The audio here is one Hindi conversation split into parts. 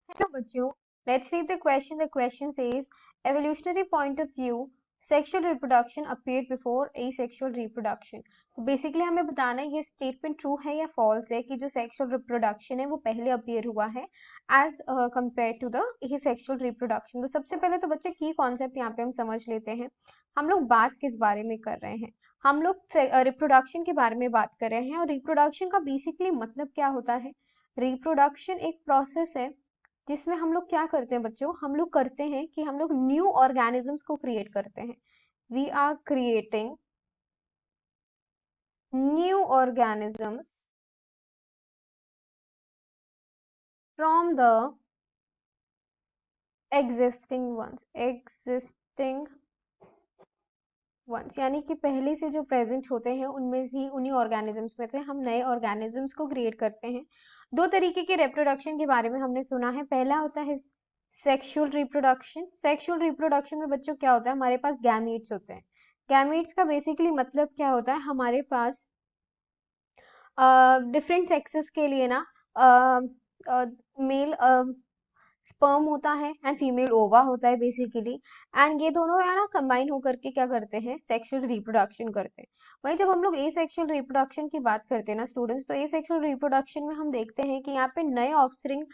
Hello बच्चों, let's read the question. The question says, evolutionary point of view, sexual reproduction appeared before asexual reproduction. तो बेसिकली हमें बताना है ये स्टेटमेंट ट्रू है या फॉल्स है कि जो सेक्सुअल रिप्रोडक्शन है वो पहले अपीयर हुआ है as compare to the asexual reproduction. तो सबसे पहले तो बच्चे की कॉन्सेप्ट यहाँ पे हम समझ लेते हैं. हम लोग बात किस बारे में कर रहे हैं? हम लोग रिप्रोडक्शन के बारे में बात कर रहे हैं और रिप्रोडक्शन का बेसिकली मतलब क्या होता है? रिप्रोडक्शन एक प्रोसेस है जिसमें हम लोग क्या करते हैं बच्चों, हम लोग करते हैं कि हम लोग न्यू ऑर्गेनिजम्स को क्रिएट करते हैं. We are creating new organisms from the existing ones, यानी कि पहले से जो प्रेजेंट होते हैं उनमें ही, उन्हीं ऑर्गेनिजम्स में से हम नए ऑर्गेनिजम्स को क्रिएट करते हैं. दो तरीके के रिप्रोडक्शन के बारे में हमने सुना है. पहला होता है सेक्सुअल रिप्रोडक्शन. सेक्सुअल रिप्रोडक्शन में बच्चों क्या होता है, हमारे पास गैमीट्स होते हैं. गैमीट्स का बेसिकली मतलब क्या होता है, हमारे पास डिफरेंट सेक्सेस के लिए ना मेल स्पर्म होता है एंड फीमेल ओवा होता है बेसिकली. एंड ये दोनों है ना कंबाइन होकर के क्या करते हैं, सेक्सुअल रिप्रोडक्शन करते हैं. वहीं जब हम लोग एसेक्सुअल रिप्रोडक्शन की बात करते हैं ना स्टूडेंट्स, तो एसेक्सुअल रिप्रोडक्शन में हम देखते हैं कि यहाँ पे नए ऑफस्प्रिंग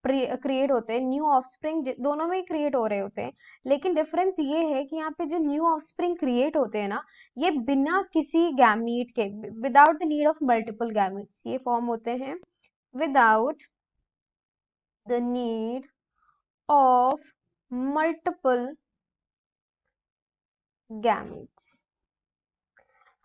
क्रिएट होते हैं. न्यू ऑफस्प्रिंग दोनों में ही क्रिएट हो रहे होते हैं, लेकिन डिफरेंस ये है कि यहाँ पे जो न्यू ऑफस्प्रिंग क्रिएट होते हैं ना, ये बिना किसी गैमीट के, without the need of multiple gametes, ये फॉर्म होते हैं without the need of multiple gametes.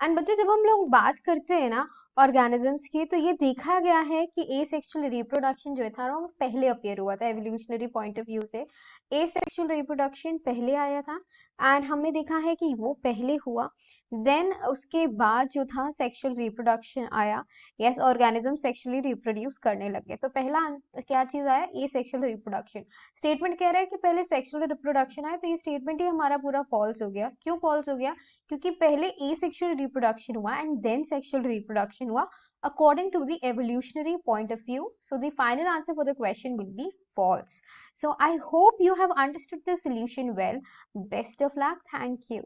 And बच्चों जब हम लोग बात करते हैं ना ऑर्गेनिजम्स की, तो ये देखा गया है कि एसेक्सुअल रिप्रोडक्शन जो था ना वो पहले अपीयर हुआ था. एवोल्यूशनरी पॉइंट ऑफ व्यू से एसेक्सुअल रिप्रोडक्शन पहले आया था एंड हमने देखा है कि वो पहले हुआ. देन उसके बाद जो था सेक्सुअल रिप्रोडक्शन आया. यस, ऑर्गेनिज्म सेक्सुअली रिप्रोड्यूस करने लगे. तो पहला क्या चीज आया, एसेक्सुअल रिप्रोडक्शन. स्टेटमेंट कह रहा है कि पहले सेक्सुअल रिप्रोडक्शन आया, तो ये स्टेटमेंट ही हमारा पूरा फॉल्स हो गया. क्यों फॉल्स हो गया? क्योंकि पहले एसेक्सुअल रिप्रोडक्शन हुआ एंड देन सेक्सुअल रिप्रोडक्शन हुआ according to the evolutionary point of view. So the final answer for the question will be false. So I hope you have understood the solution well. Best of luck. Thank you.